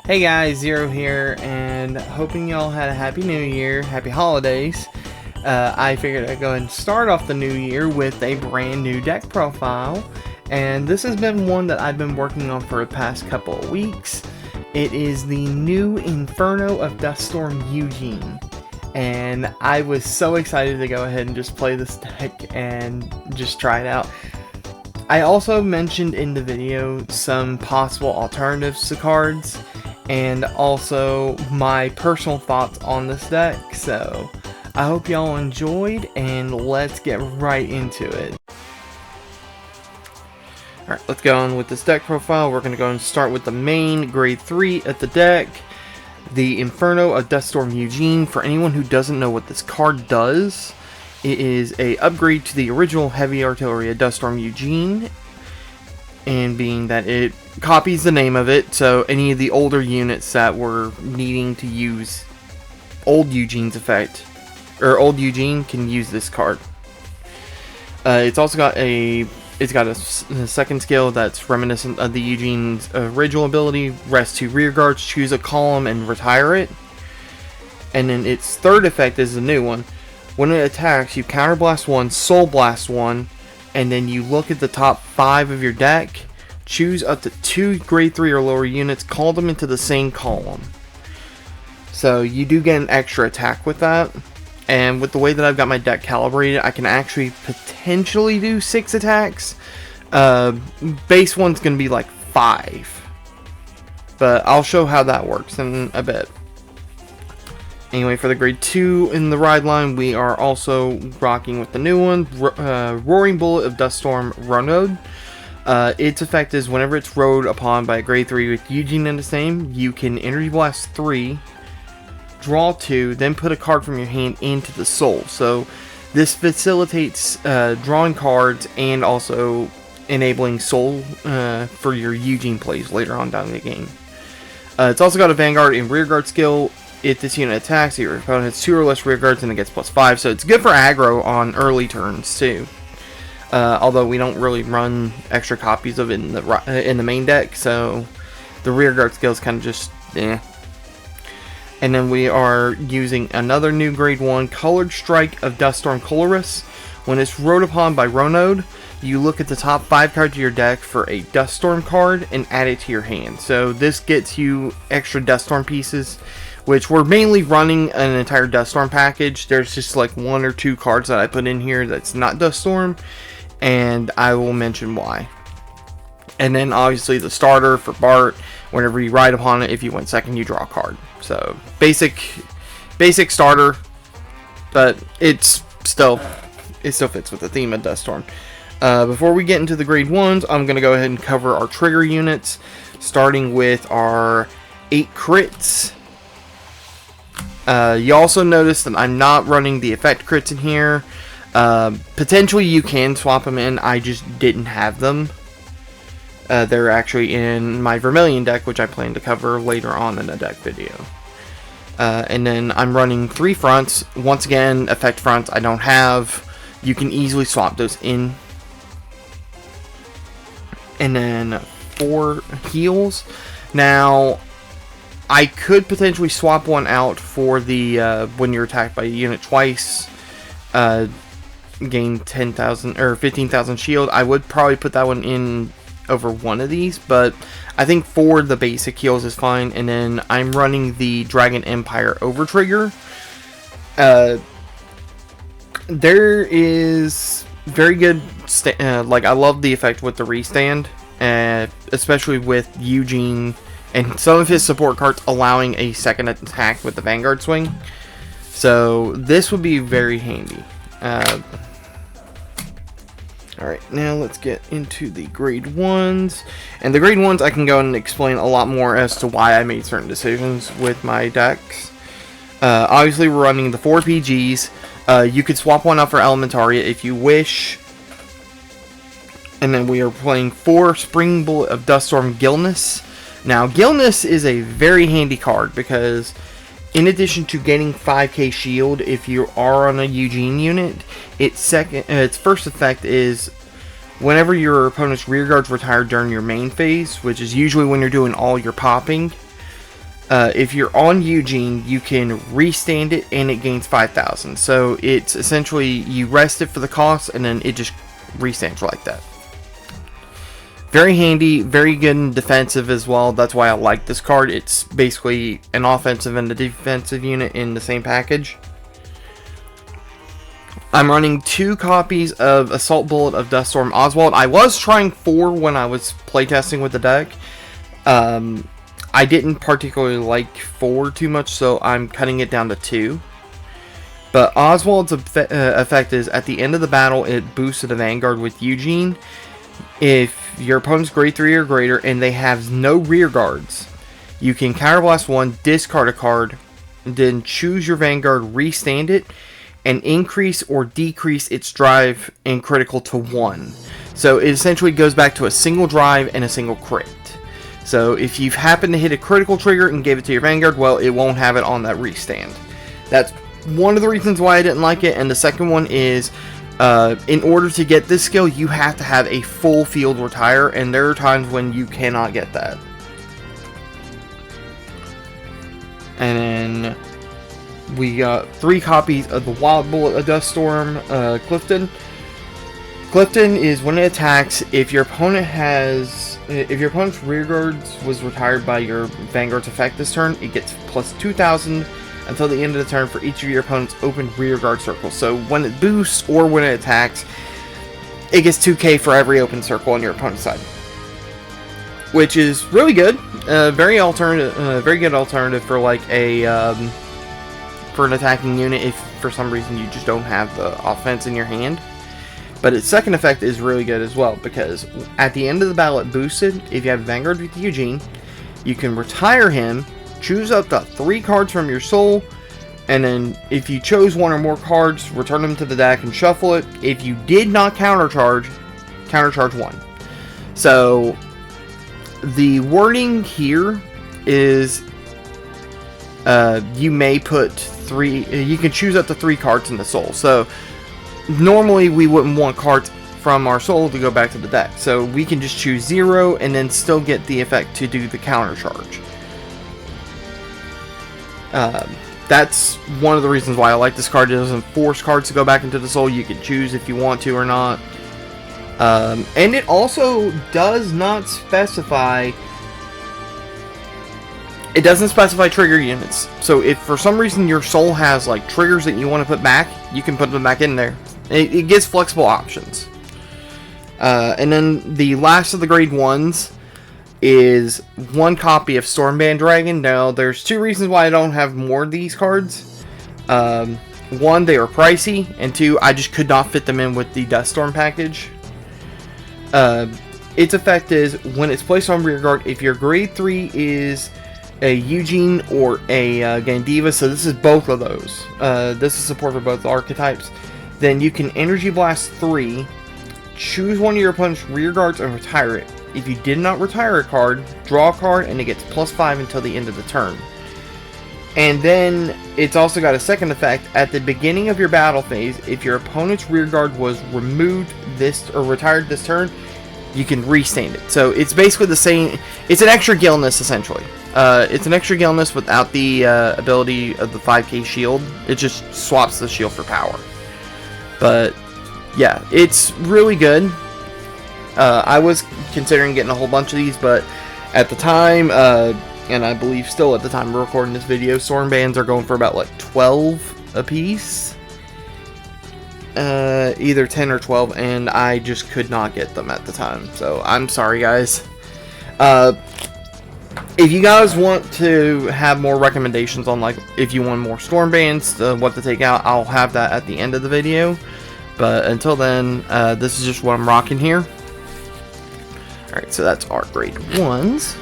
Hey guys, Zero here, and hoping y'all had a happy new year, happy holidays. I figured I'd go ahead and start off the new year with a brand new deck profile, and this has been one that I've been working on for the past couple of weeks. It is the new Inferno of Dust Storm Eugene, and I was so excited to go ahead and just play this deck and just try it out. I also mentioned in the video some possible alternatives to cards, and also my personal thoughts on this deck, so I hope y'all enjoyed, and let's get right into it. Alright, let's go on with this deck profile. We're going to go and start with the main grade 3 of the deck, the Inferno of Dust Storm Eugene. For anyone who doesn't know what this card does, it is a upgrade to the original Heavy Artillery of Dust Storm Eugene, and being that it copies the name of it, so any of the older units that were needing to use old Eugene's effect, or old Eugene, can use this card. It's also got a second skill that's reminiscent of the Eugene's original ability, rest 2 rear guards, choose a column and retire it. And then its third effect is a new one. When it attacks, you counterblast 1, soul blast 1, and then you look at the top 5 of your deck, choose up to 2 grade 3 or lower units, call them into the same column. So you do get an extra attack with that. And with the way that I've got my deck calibrated, I can actually potentially do 6 attacks. Base one's going to be like 5. But I'll show how that works in a bit. Anyway, for the grade 2 in the ride line, we are also rocking with the new one, Roaring Bullet of Dust Storm Ronode. Its effect is whenever it's rode upon by a grade 3 with Eugene in its name, you can Energy Blast 3, draw 2, then put a card from your hand into the soul. So this facilitates drawing cards and also enabling soul for your Eugene plays later on down the game. It's also got a Vanguard and Rear Guard skill. If this unit attacks, your opponent has 2 or less rear guards and it gets +5, so it's good for aggro on early turns too. Although we don't really run extra copies of it in the main deck, so the rear guard skill is kind of just eh. And then we are using another new grade 1, Colored Strike of Dust Storm Colorus. When it's rode upon by Ronode, you look at the top 5 cards of your deck for a Dust Storm card and add it to your hand. So this gets you extra Dust Storm pieces, which we're mainly running an entire Dust Storm package. There's just like 1 or 2 cards that I put in here that's not Dust Storm, and I will mention why. And then obviously the starter for Bart, whenever you ride upon it, if you went second, you draw a card. So basic starter, but it still fits with the theme of Dust Storm. Before we get into the grade 1s, I'm going to go ahead and cover our trigger units, starting with our 8 crits. You also notice that I'm not running the effect crits in here. Potentially you can swap them in, I just didn't have them. They're actually in my Vermilion deck, which I plan to cover later on in the deck video. And then I'm running 3 fronts. Once again, effect fronts I don't have. You can easily swap those in. And then 4 heals. Now, I could potentially swap one out for the when you're attacked by a unit twice, gain 10,000 or 15,000 shield. I would probably put that one in over one of these, but I think for the basic heals is fine. And then I'm running the Dragon Empire over trigger. There is very good like I love the effect with the restand, especially with Eugene and some of his support cards allowing a second attack with the Vanguard swing. So this would be very handy. Alright, now let's get into the grade 1s. And the grade 1s I can go and explain a lot more as to why I made certain decisions with my decks. Obviously we're running the 4 PGs. You could swap one out for Elementaria if you wish. And then we are playing 4 Spring Bullet of Dust Storm Gilness. Now, Gilness is a very handy card because in addition to getting 5k shield if you are on a Eugene unit, its first effect is whenever your opponent's rear guards retire during your main phase, which is usually when you're doing all your popping, If you're on Eugene, you can restand it and it gains 5,000. So it's essentially you rest it for the cost and then it just restands like that. Very handy, very good and defensive as well. That's why I like this card. It's basically an offensive and a defensive unit in the same package. I'm running 2 copies of Assault Bullet of Dust Storm Oswald. I was trying 4 when I was playtesting with the deck. I didn't particularly like 4 too much, so I'm cutting it down to 2. But Oswald's effect is, at the end of the battle, it boosts the Vanguard with Eugene. If your opponent's grade 3 or greater and they have no rear guards, you can counterblast 1, discard a card, then choose your Vanguard, restand it, and increase or decrease its drive and critical to 1. So it essentially goes back to a single drive and a single crit. So if you happen to hit a critical trigger and gave it to your Vanguard, well, it won't have it on that restand. That's one of the reasons why I didn't like it. And the second one is, in order to get this skill, you have to have a full field retire, and there are times when you cannot get that. And then we got 3 copies of the Wild Bullet of Dust Storm, Clifton. Clifton is when it attacks, if your opponent's rear guards was retired by your Vanguard's effect this turn, it gets plus 2,000 until the end of the turn for each of your opponent's open rear guard circles. So when it boosts or when it attacks, it gets 2k for every open circle on your opponent's side, which is really good. Very good alternative for like a for an attacking unit if for some reason you just don't have the offense in your hand. But its second effect is really good as well, because at the end of the battle it boosted. If you have Vanguard with Eugene, you can retire him, choose up to 3 cards from your soul, and then if you chose 1 or more cards, return them to the deck and shuffle it. If you did not countercharge 1. So the wording here is you may put 3, you can choose up to 3 cards in the soul. So normally we wouldn't want cards from our soul to go back to the deck, so we can just choose 0 and then still get the effect to do the counter charge. That's one of the reasons why I like this card. It doesn't force cards to go back into the soul. You can choose if you want to or not. And it also does not specify, it doesn't specify trigger units. So if for some reason your soul has like triggers that you want to put back, you can put them back in there. It gives flexible options. And then the last of the grade 1s is 1 copy of Stormband Dragon. Now there's 2 reasons why I don't have more of these cards. 1, they are pricey, and 2, I just could not fit them in with the Dust Storm package. Its effect is, when it's placed on rear guard, if your grade 3 is a Eugene or a Gandiva, so this is both of those, this is support for both archetypes, then you can Energy Blast 3, choose 1 of your opponent's rear guards and retire it. If you did not retire a card, draw a card and it gets plus 5 until the end of the turn. And then it's also got a second effect. At the beginning of your battle phase, if your opponent's rear guard was removed this or retired this turn, you can restand it. So it's basically the same. It's an extra Gilness essentially. It's an extra Gilness without the ability of the 5k shield. It just swaps the shield for power. But yeah, it's really good. I was considering getting a whole bunch of these, but at the time, and I believe still at the time we're recording this video, Stormbands are going for about like 12 a piece. Either 10 or 12, and I just could not get them at the time. So I'm sorry, guys. If you guys want to have more recommendations on, like, if you want more Stormbands, what to take out, I'll have that at the end of the video. But until then, this is just what I'm rocking here. Alright, so that's our grade 1s.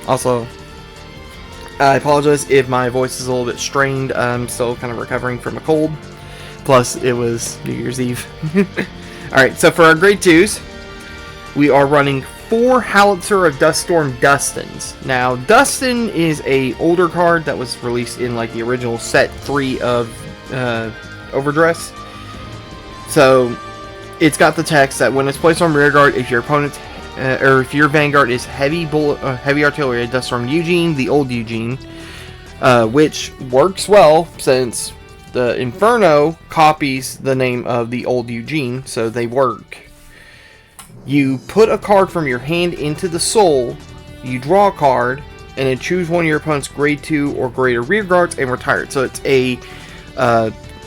Also, I apologize if my voice is a little bit strained. I'm still kind of recovering from a cold. Plus, it was New Year's Eve. Alright, so for our grade 2s, we are running 4 Howitzer of Dust Storm Dustins. Now, Dustin is a older card that was released in like the original set 3 of Overdress. So, it's got the text that when it's placed on rear guard, if your opponent's or if your Vanguard is heavy artillery, Dust Storm Eugene, the old Eugene, which works well since the Inferno copies the name of the old Eugene, so they work. You put a card from your hand into the soul, you draw a card, and then choose one of your opponent's grade 2 or greater rear guards and retire it. So it's a,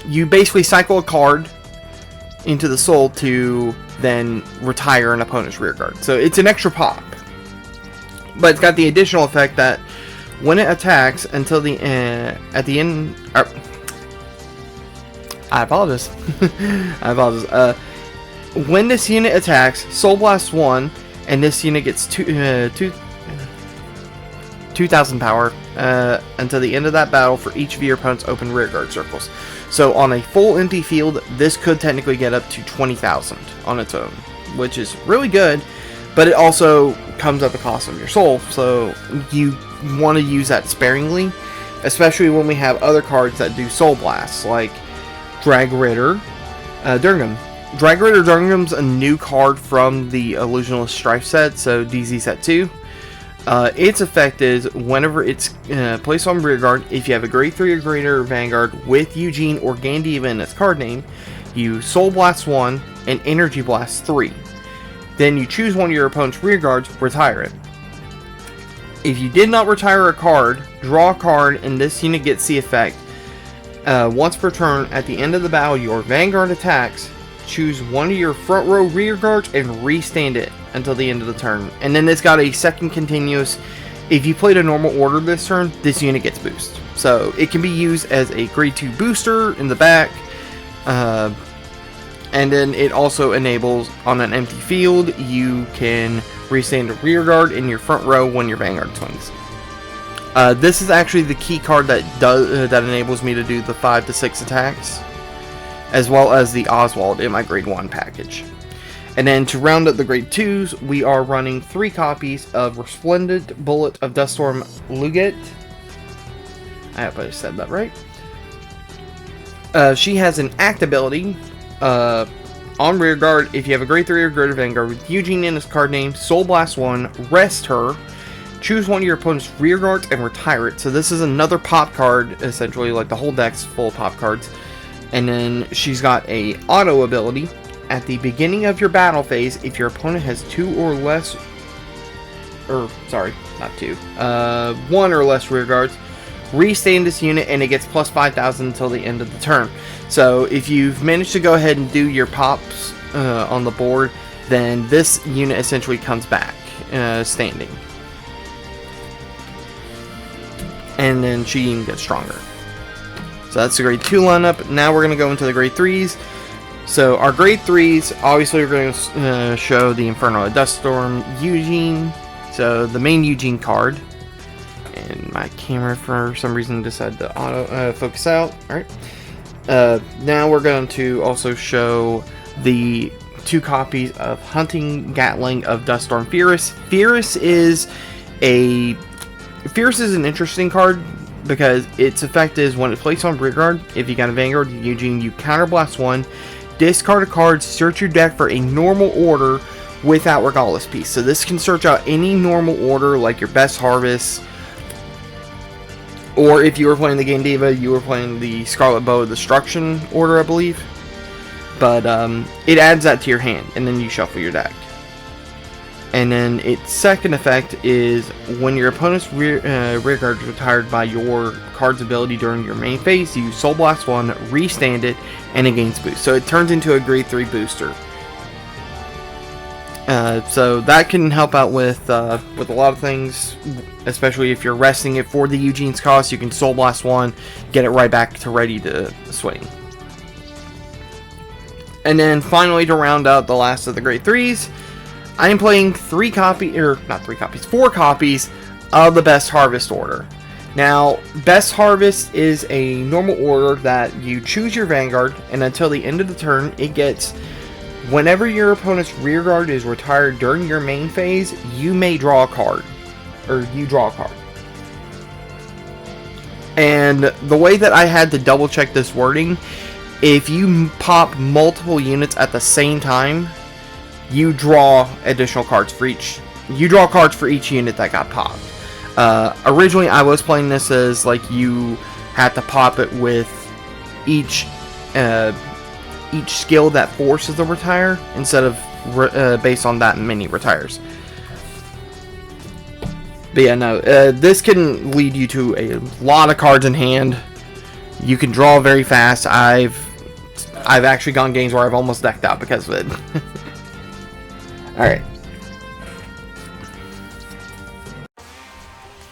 you basically cycle a card into the soul to then retire an opponent's rear guard. So it's an extra pop. But it's got the additional effect that when it attacks until the at the end... I apologize. When this unit attacks, Soul Blast 1, and this unit gets 2,000 power until the end of that battle for each of your opponent's open rear guard circles. So on a full empty field, this could technically get up to 20,000 on its own, which is really good, but it also comes at the cost of your soul, so you want to use that sparingly, especially when we have other cards that do Soul Blasts, like Drag Ritter Durngam. Drag Ritter Durngam's a new card from the Illusionalist Strife set, so DZ set 2. Its effect is whenever it's placed on rear guard, if you have a grade 3 or greater Vanguard with Eugene or Gandiva in its card name, you Soul Blast 1 and Energy Blast 3. Then you choose one of your opponent's rear guards, retire it. If you did not retire a card, draw a card, and this unit gets the effect. Once per turn, at the end of the battle, your Vanguard attacks. Choose one of your front row rear guards and restand it until the end of the turn. And then it's got a second continuous. If you played a normal order this turn, this unit gets boost. So it can be used as a grade 2 booster in the back. And then it also enables on an empty field, you can restand a rear guard in your front row when your Vanguard swings. This is actually the key card that enables me to do the 5 to 6 attacks, as well as the Oswald in my grade 1 package. And then to round up the grade 2s, we are running 3 copies of Resplendent Bullet of Dust Storm Luget. I hope I said that right. She has an act ability on rear guard. If you have a grade 3 or greater Vanguard with Eugene in his card name, Soul Blast 1, rest her, choose one of your opponent's rear guards and retire it. So this is another pop card, essentially, like the whole deck's full of pop cards. And then she's got a auto ability. At the beginning of your battle phase, if your opponent has 2 or less, or sorry, not 2, 1 or less rear guards, restand this unit and it gets plus 5,000 until the end of the turn. So if you've managed to go ahead and do your pops on the board, then this unit essentially comes back standing. And then she even gets stronger. So that's the grade 2 lineup. Now we're going to go into the grade 3s. So our grade 3s, obviously we're going to show the Inferno of Dust Storm Eugene. So the main Eugene card. And my camera for some reason decided to auto focus out. Alright. Now we're going to also show the 2 copies of Hunting Gatling of Dust Storm Fierce. Fierce is an interesting card, because its effect is when it's placed on rear guard, if you got a Vanguard Eugene, you counterblast 1, discard a card, search your deck for a normal order without Regardless Piece. So this can search out any normal order, like your Best Harvest, or if you were playing the Gandiva, you were playing the Scarlet Bow of Destruction order, I believe. But it adds that to your hand, and then you shuffle your deck. And then its second effect is when your opponent's rear guard is retired by your card's ability during your main phase, you Soul Blast 1, restand it, and it gains boost. So it turns into a grade 3 booster. So that can help out with a lot of things, especially if you're resting it for the Eugene's cost. You can Soul Blast 1, get it right back to ready to swing. And then finally, to round out the last of the grade 3s, I am playing 4 copies of the Best Harvest order. Now, Best Harvest is a normal order that you choose your Vanguard, and until the end of the turn, it gets, whenever your opponent's rear guard is retired during your main phase, you may draw a card. Or you draw a card. And the way that I had to double check this wording, if you pop multiple units at the same time, you draw additional cards for each. You draw cards for each unit that got popped. Originally, I was playing this as like you had to pop it with each skill that forces the retire instead of based on that many retires. But yeah, no, this can lead you to a lot of cards in hand. You can draw very fast. I've actually gone games where I've almost decked out because of it. Alright.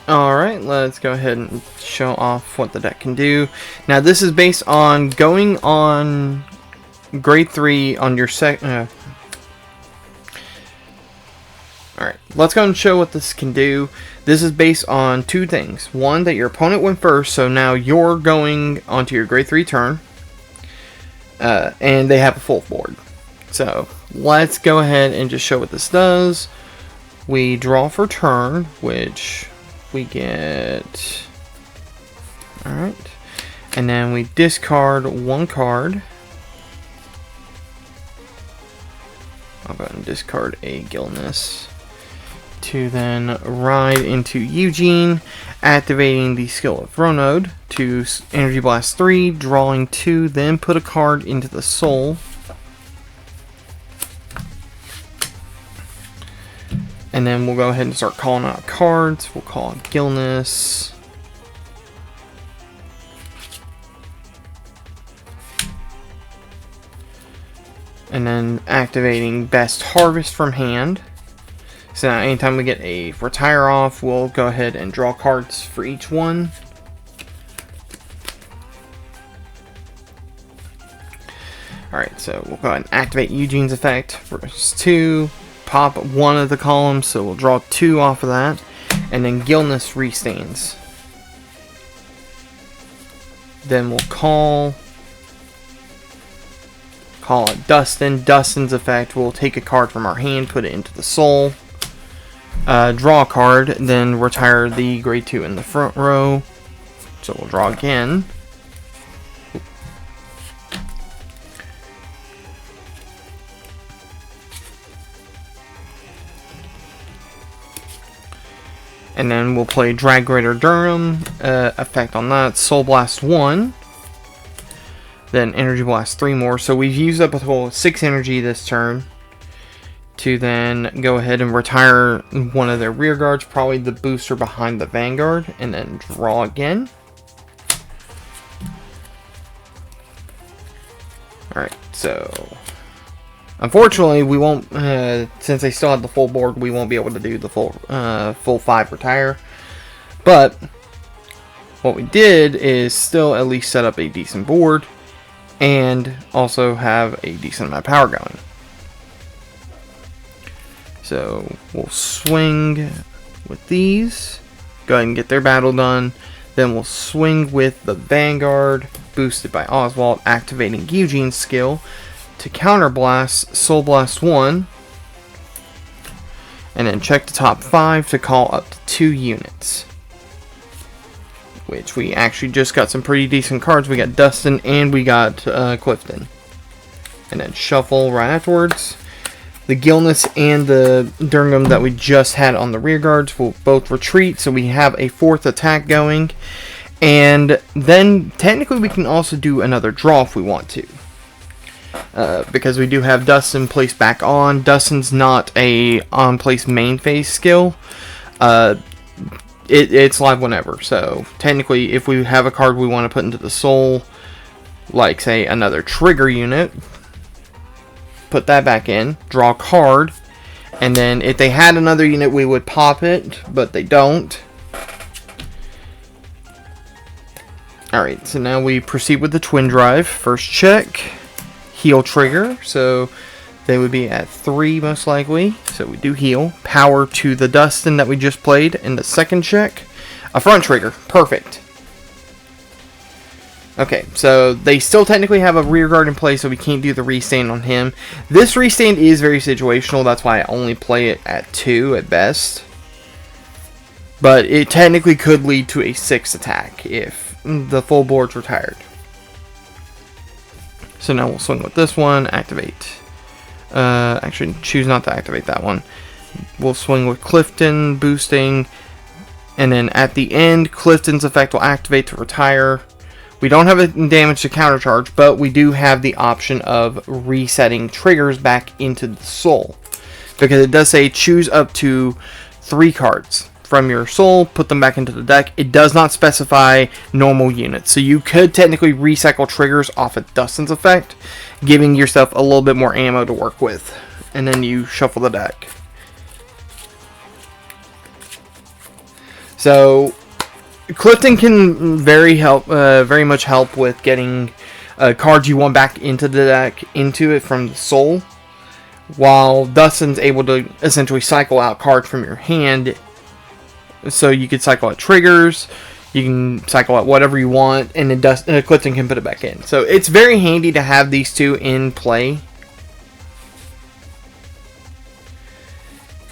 Alright, let's go ahead and show off what the deck can do. Now, this is based on going on grade 3 on your Alright, let's go and show what this can do. This is based on two things. One, that your opponent went first, so now you're going onto your grade 3 turn. And they have a full board. So, let's go ahead and just show what this does. We draw for turn, which we get... Alright. And then we discard one card. I'll go ahead and discard a Gillness. To then ride into Eugene, activating the skill of Ronode to Energy Blast 3, drawing 2, then put a card into the soul. And then we'll go ahead and start calling out cards. We'll call Gillness. And then activating Best Harvest from hand. So now anytime we get a retire off, we'll go ahead and draw cards for each one. Alright, so we'll go ahead and activate Eugene's effect. First 2, pop one of the columns, so we'll draw 2 off of that. And then Gillness restains. Then we'll call it Dustin. Dustin's effect, we'll take a card from our hand, put it into the soul. Draw a card, then retire the grade 2 in the front row. So we'll draw again. And then we'll play Drag Greater Durham, effect on that, Soul Blast 1. Then Energy Blast 3 more. So we've used up a total of 6 energy this turn. To then go ahead and retire one of their rear guards, probably the booster behind the Vanguard, and then draw again. Alright, so unfortunately we won't, since they still have the full board, we won't be able to do the full 5 retire. But what we did is still at least set up a decent board, and also have a decent amount of power going. So we'll swing with these, go ahead and get their battle done. Then we'll swing with the Vanguard, boosted by Oswald, activating Eugene's skill to counterblast Soul Blast 1. And then check the top 5 to call up to 2 units. Which we actually just got some pretty decent cards. We got Dustin and we got Clifton. And then shuffle right afterwards. The Gillness and the Durham that we just had on the rear guards will both retreat, so we have a 4th attack going. And then technically we can also do another draw if we want to. Because we do have Dustin placed back on. Dustin's not a on-place main phase skill. It's live whenever, so technically if we have a card we want to put into the soul, like say another trigger unit, put that back in, draw a card, and then if they had another unit we would pop it, but they don't. Alright, so now we proceed with the twin drive. First check, heal trigger, so they would be at 3 most likely, so we do heal. Power to the Dustin that we just played in the second check. A front trigger, perfect. Okay, so they still technically have a rear guard in place, so we can't do the restand on him. This restand is very situational, that's why I only play it at 2 at best. But it technically could lead to a 6 attack if the full board's retired. So now we'll swing with this one, activate Actually, choose not to activate that one. We'll swing with Clifton, boosting, and then at the end, Clifton's effect will activate to retire. We don't have a damage to countercharge, but we do have the option of resetting triggers back into the soul. Because it does say choose up to 3 cards from your soul, put them back into the deck. It does not specify normal units. So you could technically recycle triggers off of Dustin's effect, giving yourself a little bit more ammo to work with. And then you shuffle the deck. So Clifton can very much help with getting cards you want back into the deck into it from the soul, while Dustin's able to essentially cycle out cards from your hand. So you could cycle out triggers, you can cycle out whatever you want, and then Clifton can put it back in. So it's very handy to have these two in play.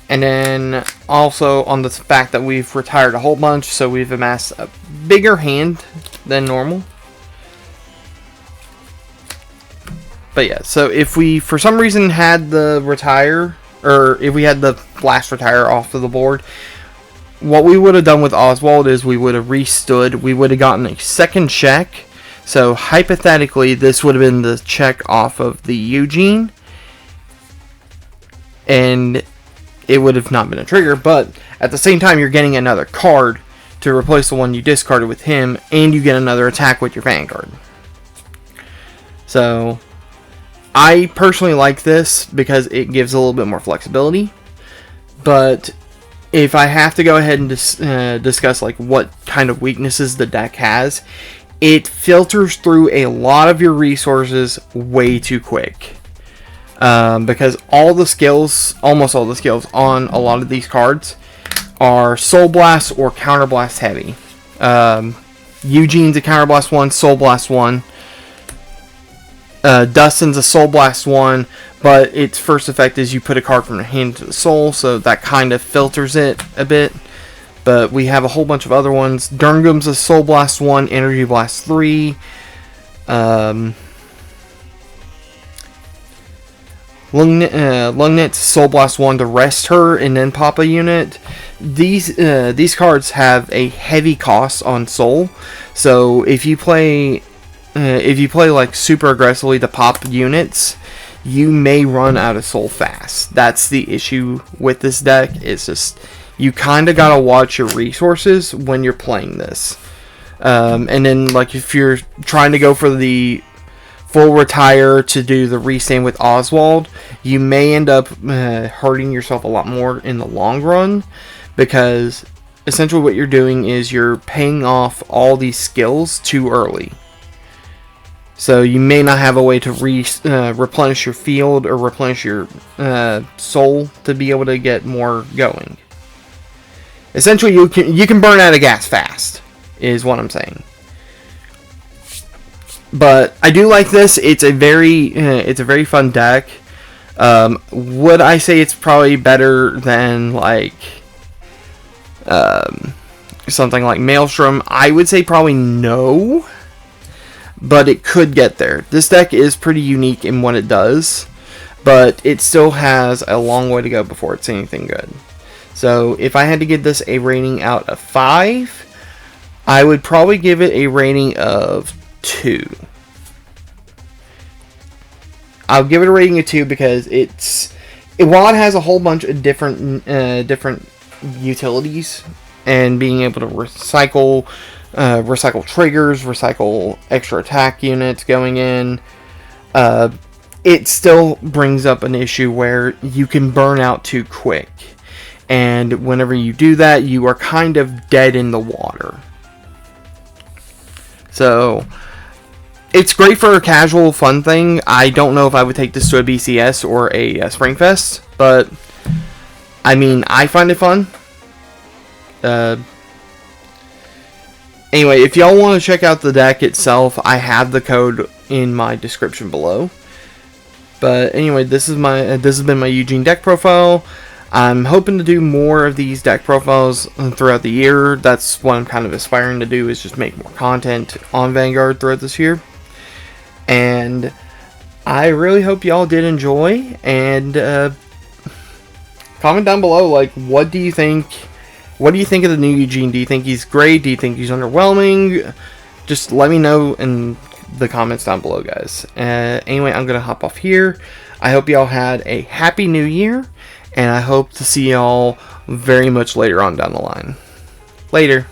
And then also on the fact that we've retired a whole bunch, so we've amassed a bigger hand than normal. But yeah, so if we for some reason had the retire, or if we had the blast retire off of the board, what we would have done with Oswald is we would have restood, we would have gotten a second check. So hypothetically, this would have been the check off of the Eugene, and it would have not been a trigger, but at the same time, you're getting another card to replace the one you discarded with him, and you get another attack with your Vanguard. So I personally like this because it gives a little bit more flexibility, but if I have to go ahead and discuss like what kind of weaknesses the deck has, it filters through a lot of your resources way too quick. Because almost all the skills on a lot of these cards are Soul Blast or Counter Blast heavy. Eugene's a Counter Blast 1, Soul Blast 1. Dustin's a Soul Blast 1, but its first effect is you put a card from the hand to the soul, so that kind of filters it a bit. But we have a whole bunch of other ones. Durngum's a Soul Blast 1, Energy Blast 3. Lungnet's Soul Blast 1 to rest her and then pop a unit. These cards have a heavy cost on soul, so if you play like super aggressively to pop units, you may run out of soul fast. That's the issue with this deck. It's just you kind of gotta watch your resources when you're playing this. And then like if you're trying to go for the full retire to do the restand with Oswald, you may end up hurting yourself a lot more in the long run, because essentially what you're doing is you're paying off all these skills too early. So you may not have a way to replenish your field or replenish your soul to be able to get more going. Essentially, you can burn out of gas fast, is what I'm saying. But I do like this. It's a very fun deck. Would I say it's probably better than like something like Maelstrom? I would say probably no, but it could get there. This deck is pretty unique in what it does, but it still has a long way to go before it's anything good. So if I had to give this a rating out of 5, I would probably give it a rating of 2. I'll give it a rating of 2 because while it has a whole bunch of different utilities and being able to recycle triggers, recycle extra attack units going in, it still brings up an issue where you can burn out too quick. And whenever you do that, you are kind of dead in the water. So it's great for a casual fun thing. I don't know if I would take this to a BCS or a Springfest, but I mean, I find it fun. Anyway, if y'all want to check out the deck itself, I have the code in my description below. But anyway, this has been my Eugene deck profile. I'm hoping to do more of these deck profiles throughout the year. That's what I'm kind of aspiring to do, is just make more content on Vanguard throughout this year. And I really hope y'all did enjoy, and comment down below, like, what do you think? What do you think of the new Eugene? Do you think he's great? Do you think he's underwhelming? Just let me know in the comments down below, guys. Anyway, I'm gonna hop off here. I hope y'all had a happy new year, and I hope to see y'all very much later on down the line. Later.